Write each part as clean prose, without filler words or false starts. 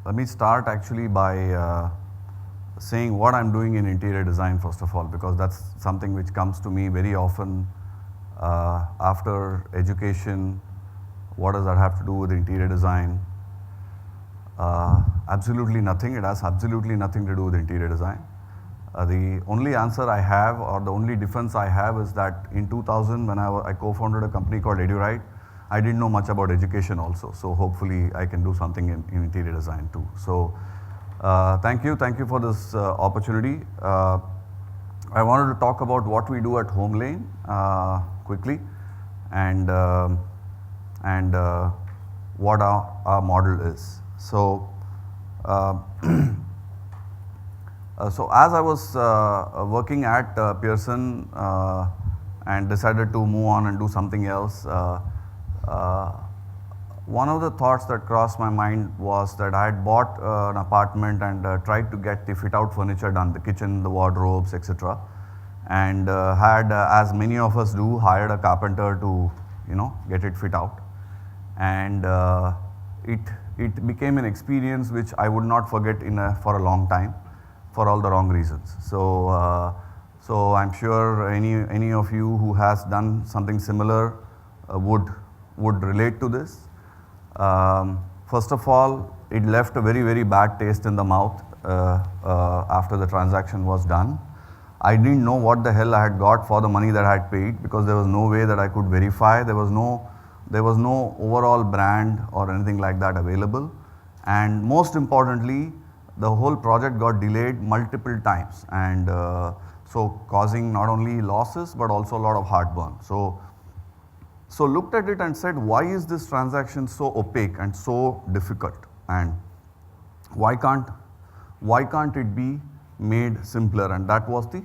Let me start actually by saying what I'm doing in interior design first of all, because that's something which comes to me very often after education. What does that have to do with interior design? Absolutely nothing. It has absolutely nothing to do with interior design. The only answer I have, or the only difference I have, is that in 2000 when I co-founded a company called EduRite, I didn't know much about education also. So hopefully I can do something in interior design too. So thank you for this opportunity. I wanted to talk about what we do at Homelane quickly, and what our model is. So, so as I was working at Pearson and decided to move on and do something else, one of the thoughts that crossed my mind was that I had bought an apartment and tried to get the fit-out furniture done, the kitchen, the wardrobes, etc. And had, as many of us do, hired a carpenter to, get it fit out. And it became an experience which I would not forget for a long time, for all the wrong reasons. So, so I'm sure any of you who has done something similar would relate to this. First of all, it left a very bad taste in the mouth after the transaction was done. I didn't know what the hell I had got for the money that I had paid, because there was no way that I could verify. There was no overall brand or anything like that available. And most importantly, the whole project got delayed multiple times, and so causing not only losses but also a lot of heartburn. So looked at it and said, why is this transaction so opaque and so difficult, and why can't it be made simpler? And that was the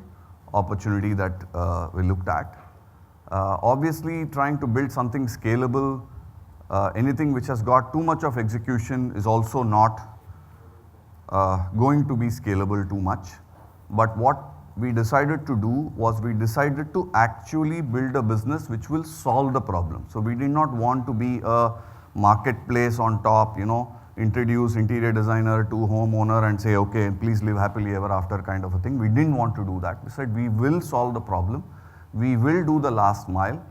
opportunity that we looked at. Obviously, trying to build something scalable, anything which has got too much of execution is also not going to be scalable too much. But what we decided to do was we decided to actually build a business which will solve the problem. So we did not want to be a marketplace on top, introduce interior designer to homeowner and say, okay, please live happily ever after kind of a thing. We didn't want to do that. We said we will solve the problem. We will do the last mile.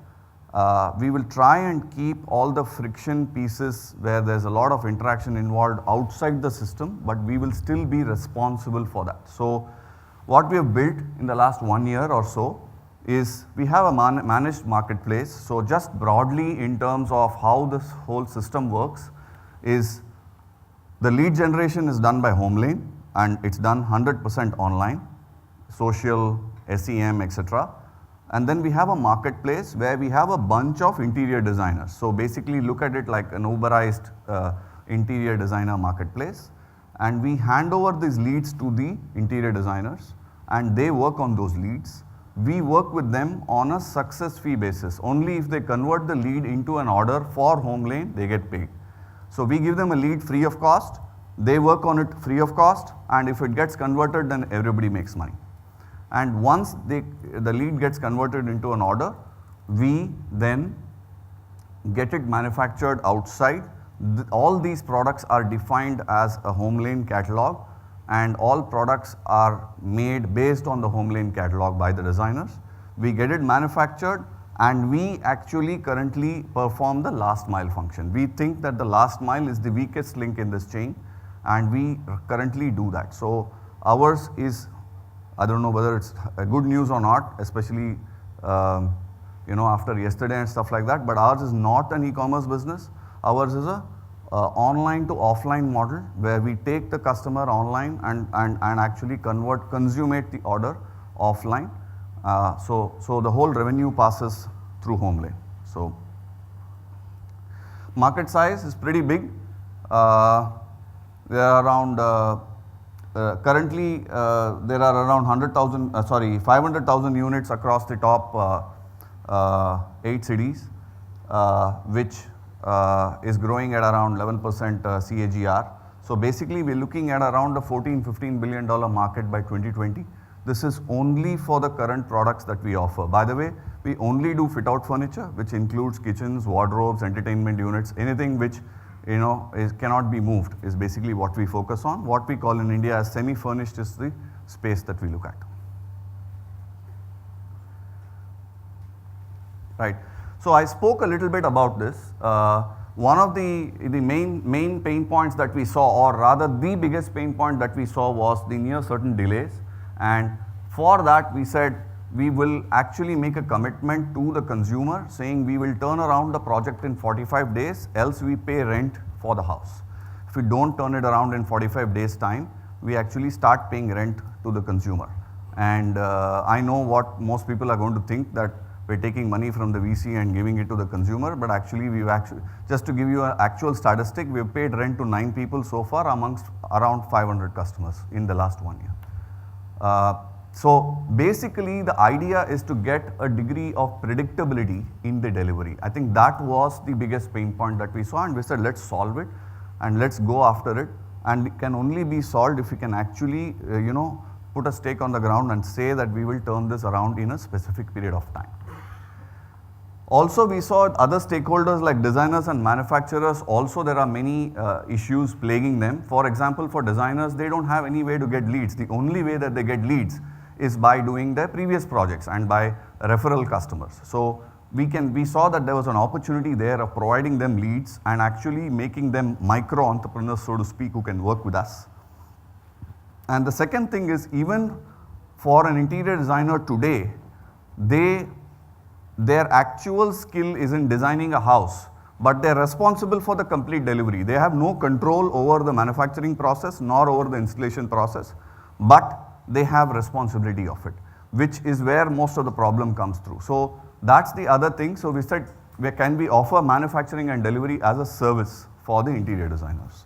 We will try and keep all the friction pieces where there's a lot of interaction involved outside the system, but we will still be responsible for that. So what we have built in the last 1 year or so is we have a managed marketplace. So just broadly in terms of how this whole system works is the lead generation is done by Homelane, and it's done 100% online, social, SEM, etc. And then we have a marketplace where we have a bunch of interior designers. So basically look at it like an Uberized interior designer marketplace. And we hand over these leads to the interior designers, and they work on those leads. We work with them on a success fee basis. Only if they convert the lead into an order for Homelane, they get paid. So we give them a lead free of cost, they work on it free of cost, and if it gets converted, then everybody makes money. And once the lead gets converted into an order, we then get it manufactured outside. All these products are defined as a Homelane catalog, and all products are made based on the Homelane catalog by the designers. We get it manufactured, and we actually currently perform the last mile function. We think that the last mile is the weakest link in this chain, and we currently do that. So ours is, I don't know whether it's good news or not, especially after yesterday and stuff like that, but ours is not an e-commerce business. Ours is a online to offline model where we take the customer online and actually consummate the order offline. So the whole revenue passes through Homelane. So market size is pretty big. There are around currently there are around 500,000 units across the top 8 cities, which is growing at around 11% CAGR. So basically we're looking at around a $14–15 billion market by 2020. This is only for the current products that we offer. By the way, we only do fit out furniture, which includes kitchens, wardrobes, entertainment units, anything which cannot be moved is basically what we focus on. What we call in India as semi-furnished is the space that we look at. Right. So I spoke a little bit about this. One of the main pain points that we saw, or rather the biggest pain point that we saw, was the near certain delays. And for that we said we will actually make a commitment to the consumer saying we will turn around the project in 45 days, else we pay rent for the house. If we don't turn it around in 45 days time, we actually start paying rent to the consumer. And I know what most people are going to think, that we're taking money from the VC and giving it to the consumer, but actually just to give you an actual statistic, we've paid rent to 9 people so far amongst around 500 customers in the last 1 year. So basically the idea is to get a degree of predictability in the delivery. I think that was the biggest pain point that we saw, and we said let's solve it and let's go after it, and it can only be solved if we can actually put a stake on the ground and say that we will turn this around in a specific period of time. Also we saw other stakeholders like designers and manufacturers, also there are many issues plaguing them. For example, for designers, they don't have any way to get leads. The only way that they get leads is by doing their previous projects and by referral customers. So we saw that there was an opportunity there of providing them leads and actually making them micro entrepreneurs, so to speak, who can work with us. And the second thing is, even for an interior designer today, their actual skill is in designing a house, but they're responsible for the complete delivery. They have no control over the manufacturing process nor over the installation process, but they have responsibility of it, which is where most of the problem comes through. So that's the other thing. So we said, can we offer manufacturing and delivery as a service for the interior designers?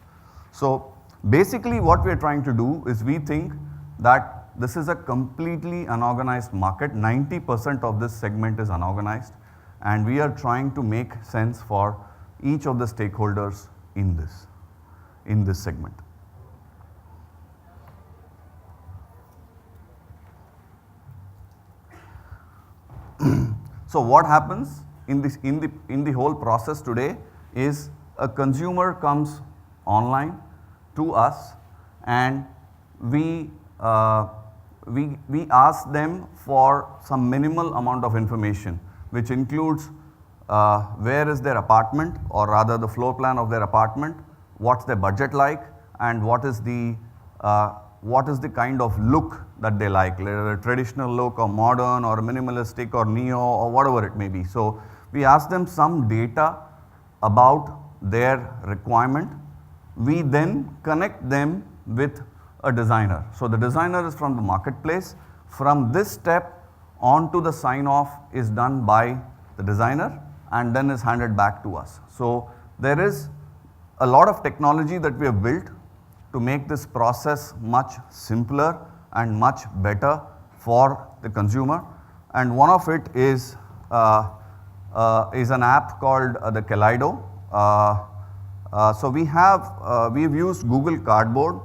So basically what we are trying to do is, we think that this is a completely unorganized market. 90% of this segment is unorganized, and we are trying to make sense for each of the stakeholders in this segment. So what happens in the whole process today is, a consumer comes online to us and we ask them for some minimal amount of information, which includes where is their apartment, or rather the floor plan of their apartment, what's their budget like, and what is the kind of look that they like, whether a traditional look or modern or minimalistic or neo or whatever it may be. So we ask them some data about their requirement. We then connect them with a designer. So the designer is from the marketplace. From this step on to the sign off is done by the designer and then is handed back to us. So there is a lot of technology that we have built to make this process much simpler and much better for the consumer. And one of it is an app called the Kaleido. So we've used Google Cardboard.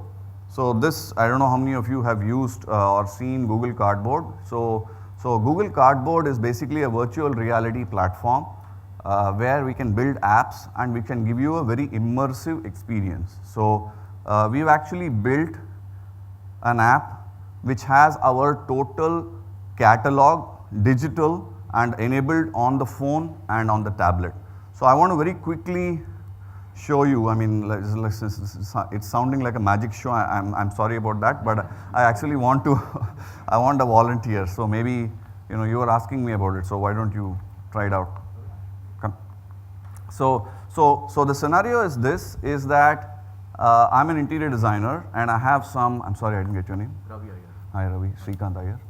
So this, I don't know how many of you have used or seen Google Cardboard. So Google Cardboard is basically a virtual reality platform where we can build apps and we can give you a very immersive experience. So we've actually built an app which has our total catalog digital and enabled on the phone and on the tablet. So I want to very quickly show you. I mean, it's sounding like a magic show. I'm sorry about that, but I actually want to, I want a volunteer. So maybe, you were asking me about it, so why don't you try it out? Come. So the scenario is this, is that I'm an interior designer and I have some, I'm sorry, I didn't get your name. Ravi Iyer. Hi Ravi, Srikanth Iyer.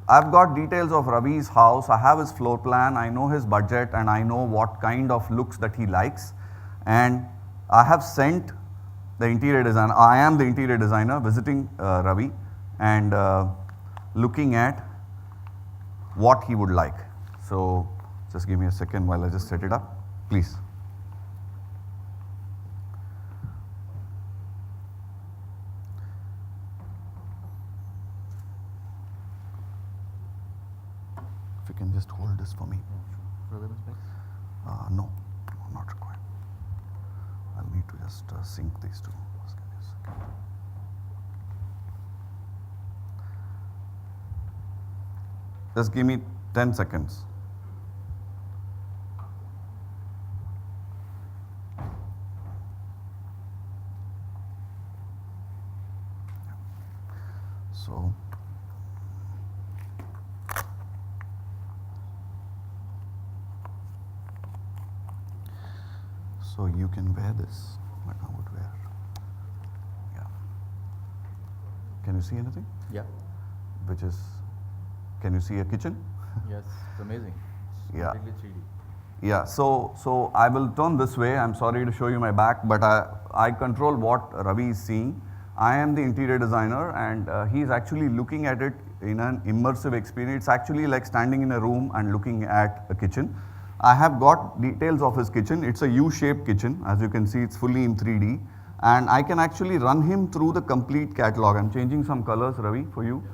I've got details of Ravi's house, I have his floor plan, I know his budget, and I know what kind of looks that he likes. And I have sent the interior designer, I am the interior designer visiting Ravi and looking at what he would like. So just give me a second while I just set it up, please. If you can just hold this for me. No, not required. I'll need to just sync these two. Just give me a second. Just give me 10 seconds. So you can wear this, but I would wear. Yeah. Can you see anything? Yeah. Which is, can you see a kitchen? Yes, it's amazing. It's Yeah. completely 3D. Yeah, so I will turn this way. I'm sorry to show you my back, but I control what Ravi is seeing. I am the interior designer, and he's actually looking at it in an immersive experience. It's actually like standing in a room and looking at a kitchen. I have got details of his kitchen. It's a U-shaped kitchen. As you can see, it's fully in 3D. And I can actually run him through the complete catalog. I'm changing some colors, Ravi, for you.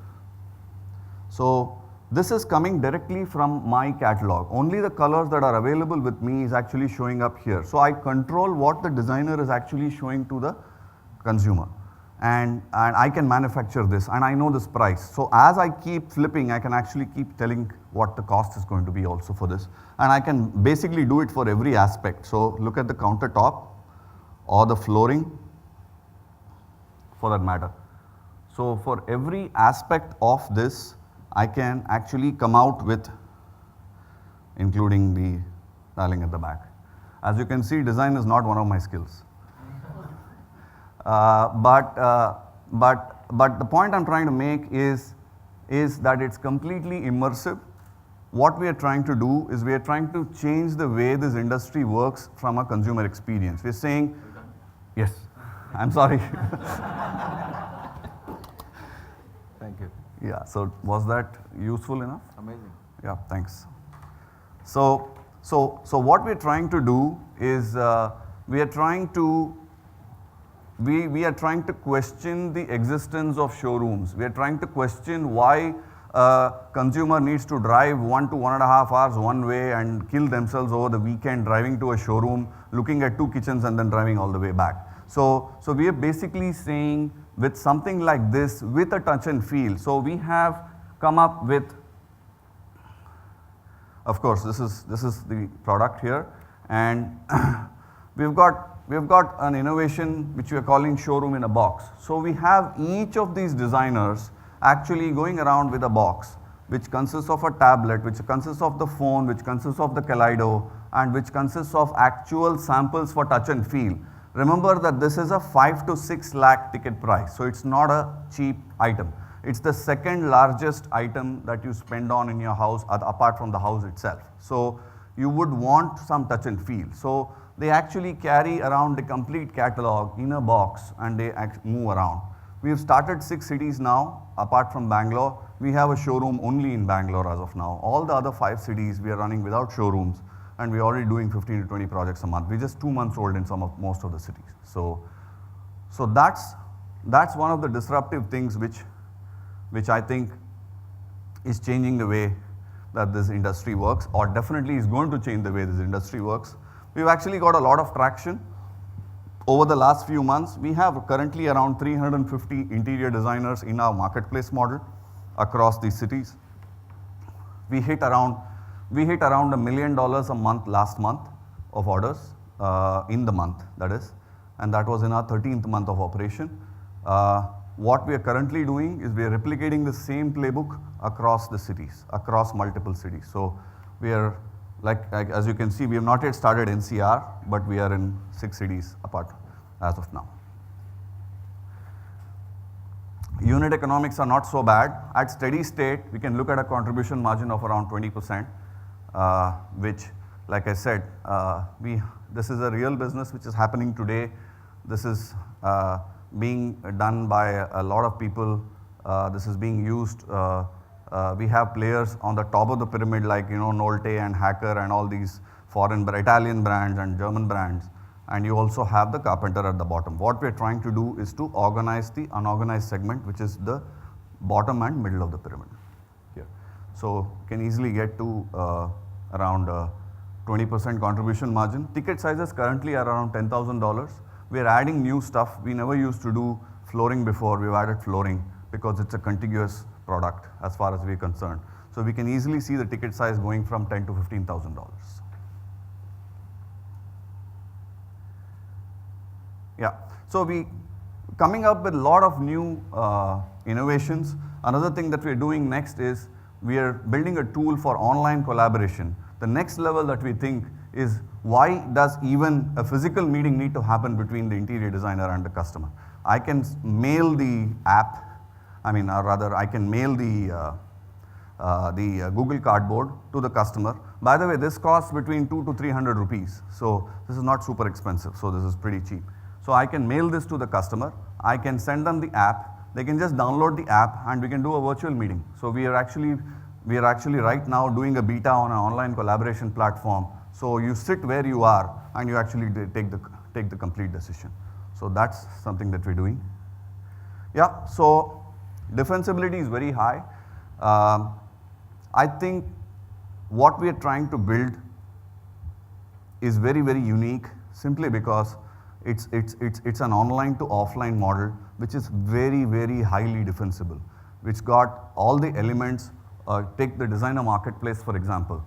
So this is coming directly from my catalog. Only the colors that are available with me is actually showing up here. So I control what the designer is actually showing to the consumer. And I can manufacture this, and I know this price. So as I keep flipping, I can actually keep telling what the cost is going to be also for this. And I can basically do it for every aspect. So look at the countertop or the flooring for that matter. So for every aspect of this, I can actually come out with, including the tiling at the back. As you can see, design is not one of my skills. But the point I'm trying to make is that it's completely immersive. What we are trying to do is we are trying to change the way this industry works from a consumer experience. We're saying, yes, I'm sorry. Thank you. Yeah, so was that useful enough? Amazing. Yeah, thanks. So what we're trying to do is we are trying to question the existence of showrooms. We are trying to question why a consumer needs to drive 1 to 1.5 hours one way and kill themselves over the weekend driving to a showroom, looking at 2 kitchens and then driving all the way back. So we are basically saying with something like this, with a touch and feel. So we have come up with, of course, this is the product here, and we've got an innovation which we are calling showroom in a box. So we have each of these designers actually going around with a box which consists of a tablet, which consists of the phone, which consists of the Kaleido, and which consists of actual samples for touch and feel. Remember that this is a 5 to 6 lakh ticket price, so it's not a cheap item. It's the second largest item that you spend on in your house apart from the house itself. So you would want some touch and feel. So they actually carry around the complete catalog in a box and they move around. We have started 6 cities now, apart from Bangalore. We have a showroom only in Bangalore as of now. All the other 5 cities we are running without showrooms, and we're already doing 15 to 20 projects a month. We're just 2 months old in most of the cities. So that's one of the disruptive things which I think is changing the way that this industry works, or definitely is going to change the way this industry works. We've actually got a lot of traction. Over the last few months, we have currently around 350 interior designers in our marketplace model across these cities. We hit around $1 million a month last month of orders, in the month that is, and that was in our 13th month of operation. What we are currently doing is we are replicating the same playbook across the cities, across multiple cities. So we are, like as you can see, we have not yet started NCR, but we are in 6 cities apart as of now. Unit economics are not so bad. At steady state, we can look at a contribution margin of around 20%, which, like I said, this is a real business which is happening today. This is being done by a lot of people. This is being used. We have players on the top of the pyramid like Nolte and Hacker and all these foreign Italian brands and German brands, and you also have the carpenter at the bottom. What we are trying to do is to organize the unorganized segment, which is the bottom and middle of the pyramid here. So can easily get to around 20% contribution margin. Ticket sizes currently are around $10,000. We are adding new stuff. We never used to do flooring before. We've added flooring because it's a contiguous product as far as we're concerned. So we can easily see the ticket size going from $10,000 to $15,000. Yeah, so we coming up with a lot of new innovations. Another thing that we're doing next is we are building a tool for online collaboration. The next level that we think is why does even a physical meeting need to happen between the interior designer and the customer? I can mail the app, or rather I can mail the Google Cardboard to the customer. By the way, this costs between 200 to 300 rupees. So this is not super expensive. So this is pretty cheap. So I can mail this to the customer. I can send them the app. They can just download the app and we can do a virtual meeting. So we are actually right now doing a beta on an online collaboration platform. So you sit where you are and you actually take the complete decision. So that's something that we're doing. Yeah, so defensibility is very high. I think what we are trying to build is very, very unique simply because it's an online to offline model which is very, very highly defensible, which got all the elements. Take the designer marketplace for example.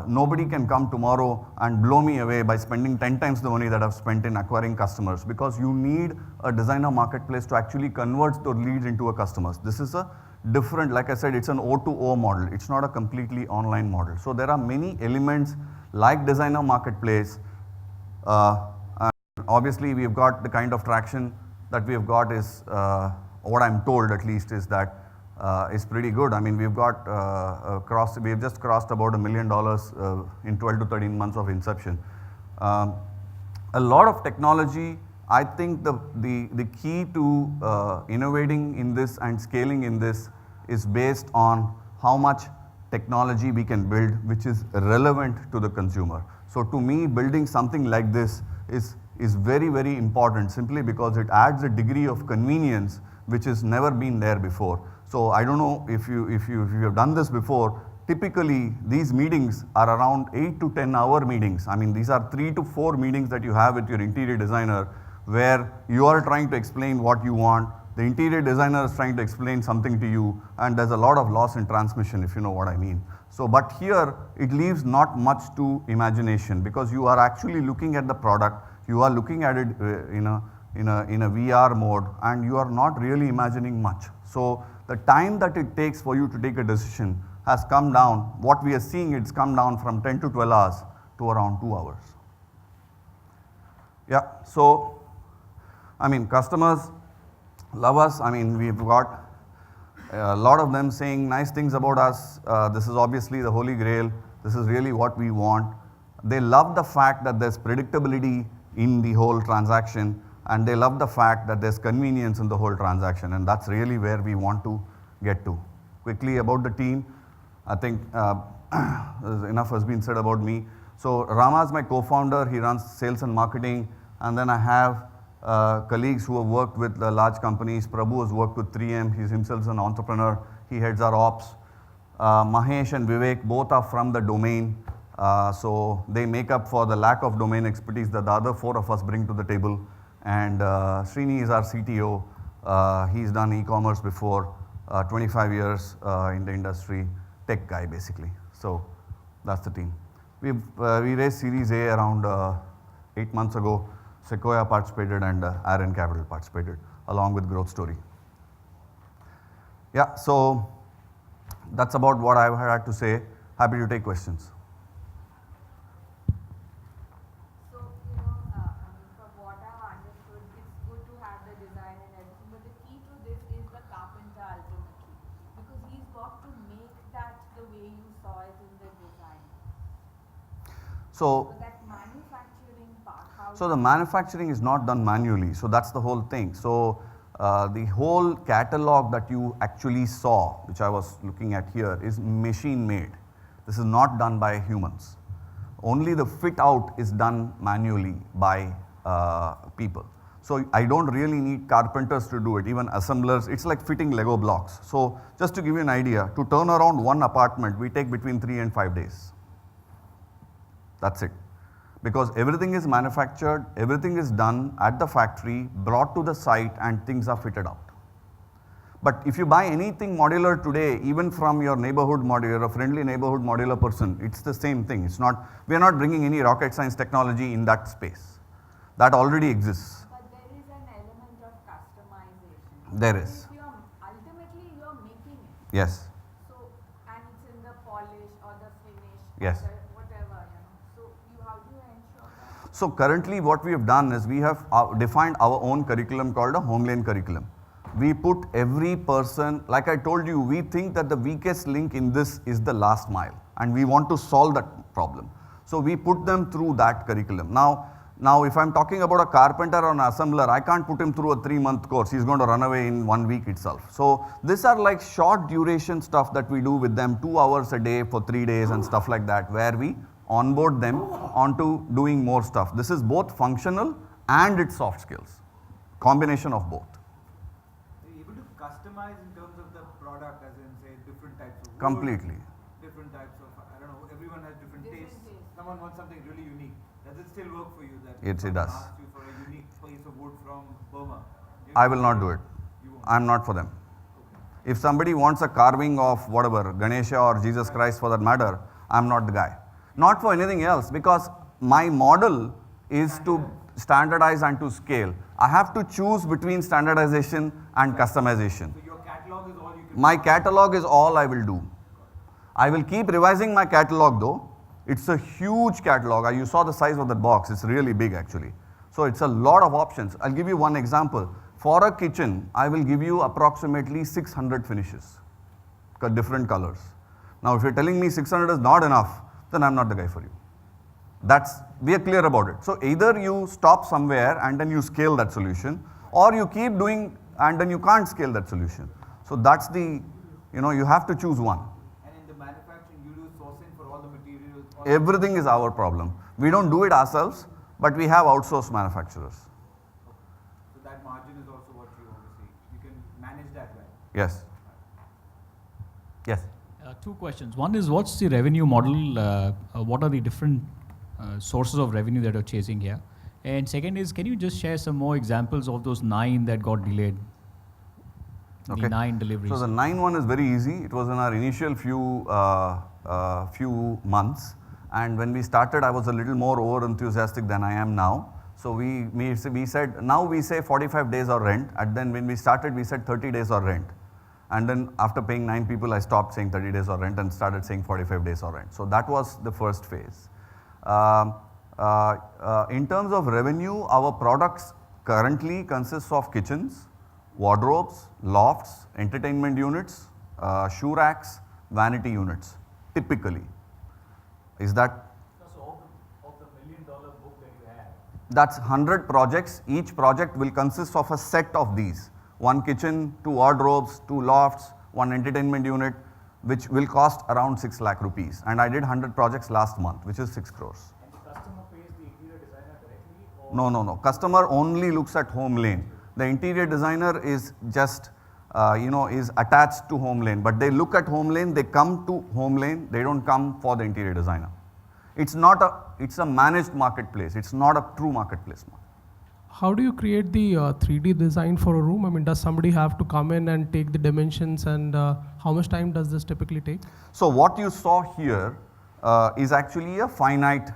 Nobody can come tomorrow and blow me away by spending 10 times the money that I've spent in acquiring customers, because you need a designer marketplace to actually convert the leads into a customers. This is a different, like I said, it's an O2O model. It's not a completely online model. So there are many elements like designer marketplace. Obviously, we've got the kind of traction that we've got is, what I'm told at least is that is pretty good. We've got we've just crossed about $1 million in 12 to 13 months of inception. A lot of technology. I think the key to innovating in this and scaling in this is based on how much technology we can build which is relevant to the consumer. So to me, building something like this is very, very important simply because it adds a degree of convenience which has never been there before. So I don't know if you have done this before. Typically these meetings are around 8 to 10 hour meetings. These are 3 to 4 meetings that you have with your interior designer where you are trying to explain what you want. The interior designer is trying to explain something to you, and there's a lot of loss in transmission, if you know what I mean. So, but here it leaves not much to imagination because you are actually looking at the product, you are looking at it in a VR mode, and you are not really imagining much. So the time that it takes for you to take a decision has come down. What we are seeing, it's come down from 10 to 12 hours to around 2 hours. Yeah, so customers love us. We've got a lot of them saying nice things about us. This is obviously the holy grail. This is really what we want. They love the fact that there's predictability in the whole transaction, and they love the fact that there's convenience in the whole transaction, and that's really where we want to get to. Quickly about the team, I think enough has been said about me. So Rama is my co-founder. He runs sales and marketing, and then I have colleagues who have worked with large companies. Prabhu has worked with 3M. He's himself an entrepreneur. He heads our ops. Mahesh and Vivek both are from the domain. So they make up for the lack of domain expertise that the other 4 of us bring to the table. And Srini is our CTO. He's done e-commerce before, 25 years in the industry, tech guy basically. So that's the team. We raised Series A around 8 months ago. Sequoia participated and Aaron Capital participated along with Growth Story. Yeah, so that's about what I had to say. Happy to take questions. So, from what I've understood, it's good to have the design and everything, but the key to this is the carpenter ultimately, because he's got to make that the way you saw it in the design. So that manufacturing part, so the manufacturing is not done manually, so that's the whole thing. So the whole catalog that you actually saw, which I was looking at here, is machine made. This is not done by humans. Only the fit out is done manually by people. So I don't really need carpenters to do it, even assemblers. It's like fitting Lego blocks. So just to give you an idea, to turn around one apartment, we take between 3 and 5 days. That's it. Because everything is manufactured, everything is done at the factory, brought to the site, and things are fitted out. But if you buy anything modular today, even from your neighborhood modular, a friendly neighborhood modular person, it's the same thing. It's not, we are not bringing any rocket science technology in that space. That already exists. But there is an element of customization. There is. If you're, ultimately you're making it. Yes. So, and it's in the polish or the finish Yes. or the whatever, you know. So, how do you ensure that? So currently what we have done is we have defined our own curriculum called a Homelane curriculum. We put every person, like I told you, we think that the weakest link in this is the last mile, and we want to solve that problem. So we put them through that curriculum. Now if I'm talking about a carpenter or an assembler, I can't put him through a 3-month course. He's going to run away in 1 week itself. So these are like short duration stuff that we do with them, 2 hours a day for 3 days and stuff like that, where we onboard them onto doing more stuff. This is both functional and it's soft skills, combination of both. Are you able to customize in terms of the product, as in say different types of wood, Completely. different types of, I don't know, everyone has different Different tastes. tastes. Someone wants something really unique. Does it still work for you that It someone does. asks you for a unique piece of wood from Burma? I will not do it. You won't. I'm not for them. Okay. If somebody wants a carving of whatever, Ganesha or Jesus Christ for that matter, I'm not the guy. Not for anything else, because my model is to standardize and to scale. I have to choose between standardization and customization. So your catalog is all you can. My catalog is all I will do. I will keep revising my catalog though. It's a huge catalog. You saw the size of that box. It's really big actually. So it's a lot of options. I'll give you one example. For a kitchen, I will give you approximately 600 finishes, different colors. Now if you're telling me 600 is not enough, then I'm not the guy for you. We are clear about it. So either you stop somewhere and then you scale that solution, or you keep doing and then you can't scale that solution. So that's the, you have to choose one. And in the manufacturing, you do sourcing for all the materials. Everything is our problem. We don't do it ourselves, but we have outsourced manufacturers. So that margin is also what you obviously, you can manage that well. Yes. Yes. 2 questions. One is, what's the revenue model? What are the different sources of revenue that you're chasing here? And second is, can you just share some more examples of those 9 that got delayed? Okay. The 9 deliveries. So the 9 one is very easy. It was in our initial few months, and when we started, I was a little more over enthusiastic than I am now. So we said, now we say 45 days or rent, and then when we started, we said 30 days or rent. And then after paying 9 people, I stopped saying 30 days or rent and started saying 45 days or rent. So that was the first phase. In terms of revenue, our products currently consists of kitchens, wardrobes, lofts, entertainment units, shoe racks, vanity units, typically. Is that? So of the $1 million book that you have, That's 100 projects. Each project will consist of a set of these. 1 kitchen, 2 wardrobes, 2 lofts, 1 entertainment unit, which will cost around 6 lakh rupees. And I did 100 projects last month, which is 6 crores. and the customer pays the interior designer directly, or No. Customer only looks at Homelane. The interior designer is just, is attached to Homelane. But they look at Homelane, they come to Homelane, they don't come for the interior designer. It's a managed marketplace. It's not a true marketplace. How do you create the 3D design for a room? I mean, does somebody have to come in and take the dimensions, and how much time does this typically take? So what you saw here is actually a finite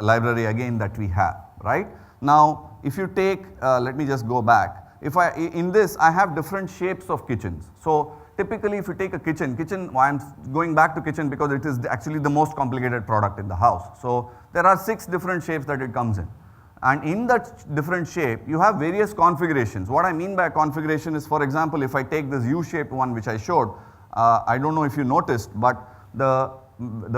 library again that we have, right? Now, if you take, let me just go back. In this, I have different shapes of kitchens. So typically if you take a kitchen, I'm going back to kitchen because it is actually the most complicated product in the house. So there are 6 different shapes that it comes in. And in that different shape, you have various configurations. What I mean by configuration is, for example, if I take this U-shaped one which I showed, I don't know if you noticed, but the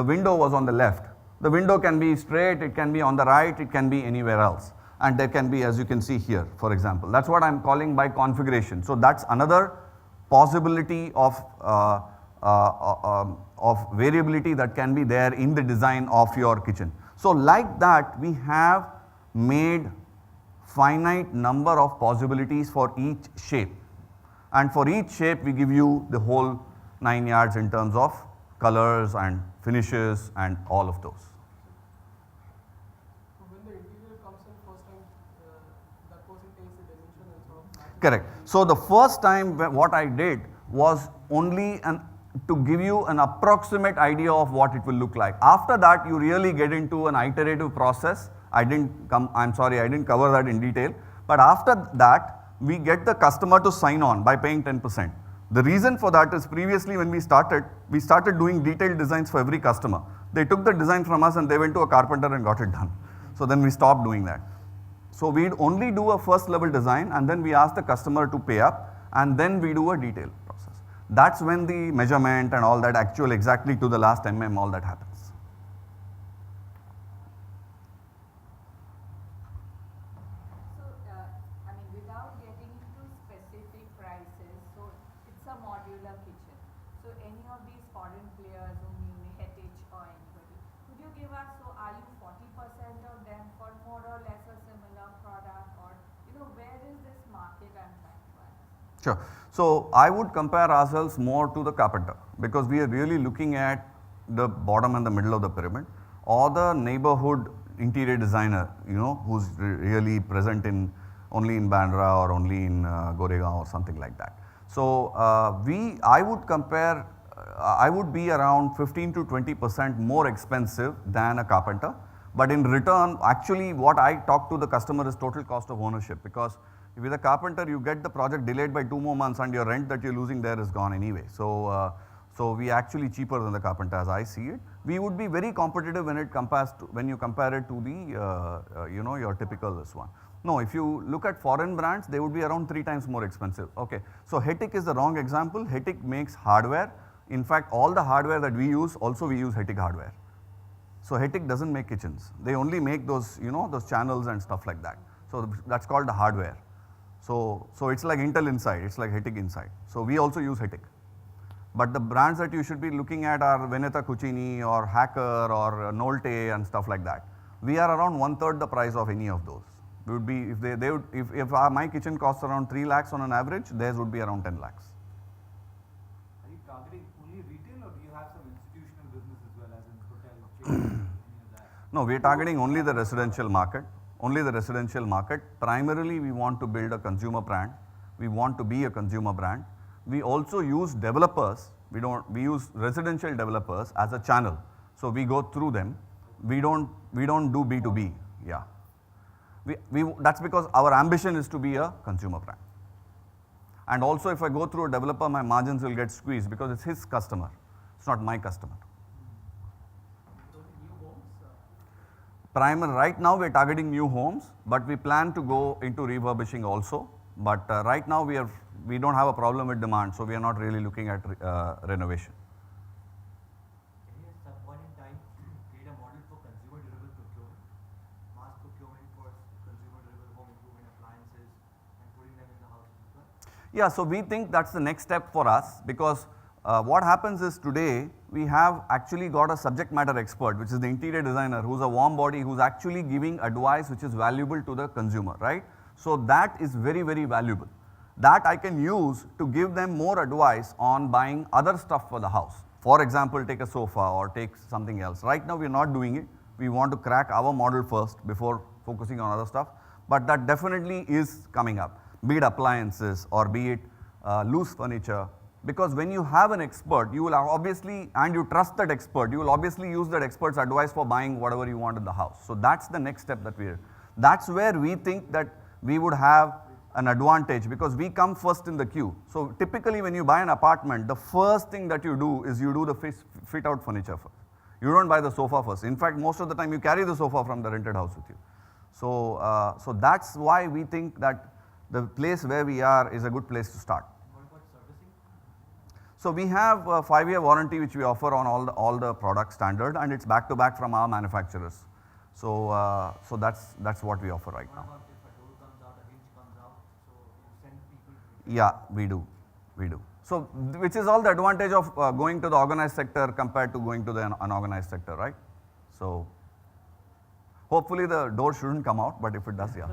window was on the left. The window can be straight, it can be on the right, it can be anywhere else. And there can be, as you can see here, for example. That's what I'm calling by configuration. So that's another possibility of variability that can be there in the design of your kitchen. So like that, we have made finite number of possibilities for each shape, and for each shape we give you the whole 9 yards in terms of colors and finishes and all of those. comes in first time, that person takes the dimension and sort of matches. Correct. So the first time what I did was only to give you an approximate idea of what it will look like. After that, you really get into an iterative process. I'm sorry, I didn't cover that in detail. But after that, we get the customer to sign on by paying 10%. The reason for that is previously when we started doing detailed designs for every customer. They took the design from us and they went to a carpenter and got it done. So then we stopped doing that. So we'd only do a first level design and then we ask the customer to pay up and then we do a detailed process. That's when the measurement and all that actual exactly to the last all that happens. So, I mean, without getting into specific prices, so it's a modular kitchen. So any of these foreign players, Heritage or anybody, could you give us, so are you 40% of them for more or less a similar product, or, where is this market I'm trying to understand? Sure. So I would compare ourselves more to the carpenter because we are really looking at the bottom and the middle of the pyramid, or the neighborhood interior designer, who's really present only in Bandra or only in Goregaon or something like that. So I would be around 15 to 20% more expensive than a carpenter. But in return, actually what I talk to the customer is total cost of ownership, because if with a carpenter you get the project delayed by 2 more months and your rent that you're losing there is gone anyway. So we actually cheaper than the carpenter as I see it. We would be very competitive when you compare it to the your typical this one. No, if you look at foreign brands, they would be around 3 times more expensive. Okay, so Hetic is the wrong example. Hetic makes hardware. In fact, all the hardware that we use, also we use Hetic hardware. So Hetic doesn't make kitchens. They only make those, those channels and stuff like that. So that's called the hardware. So it's like Intel inside, it's like Hetic inside. So we also use Hetic. But the brands that you should be looking at are Veneta Cucini or Hacker or Nolte and stuff like that. We are around 1/3 the price of any of those. We would be, if my kitchen costs around 3 lakhs on an average, theirs would be around 10 lakhs. Are you targeting only retail or do you have some institutional business as well, as in hotel, chains, any of that? No, we are targeting only the residential market. Only the residential market. Primarily, we want to build a consumer brand. We want to be a consumer brand. We also use developers. We use residential developers as a channel. So we go through them. We don't do B2B. Yeah. That's because our ambition is to be a consumer brand. And also if I go through a developer, my margins will get squeezed because it's his customer. It's not my customer. Right now we're targeting new homes, but we plan to go into refurbishing also. But right now we don't have a problem with demand, so we are not really looking at renovation. Can you at some point in time create a model for consumer durable procurement, mass procurement for consumer durable home improvement appliances and putting them in the houses as well? Yeah, so we think that's the next step for us, because what happens is today we have actually got a subject matter expert, which is the interior designer, who's a warm body, who's actually giving advice which is valuable to the consumer, right? So that is very, very valuable. That I can use to give them more advice on buying other stuff for the house. For example, take a sofa or take something else. Right now we are not doing it. We want to crack our model first before focusing on other stuff. But that definitely is coming up, be it appliances or be it loose furniture. Because when you have an expert, you will obviously, and you trust that expert, you will obviously use that expert's advice for buying whatever you want in the house. So that's the next step that that's where we think that we would have an advantage, because we come first in the queue. So typically when you buy an apartment, the first thing that you do is you do the fit out furniture first. You don't buy the sofa first. In fact, most of the time you carry the sofa from the rented house with you. So, so that's why we think that the place where we are is a good place to start. What about servicing? So we have a 5-year warranty which we offer on all the products standard, and it's back to back from our manufacturers. So, so that's what we offer right What now. about if a door comes out, a hinge comes out, so you send people to Yeah, we do. So which is all the advantage of going to the organized sector compared to going to the unorganized sector, right? So hopefully the door shouldn't come out, but if it does, yeah.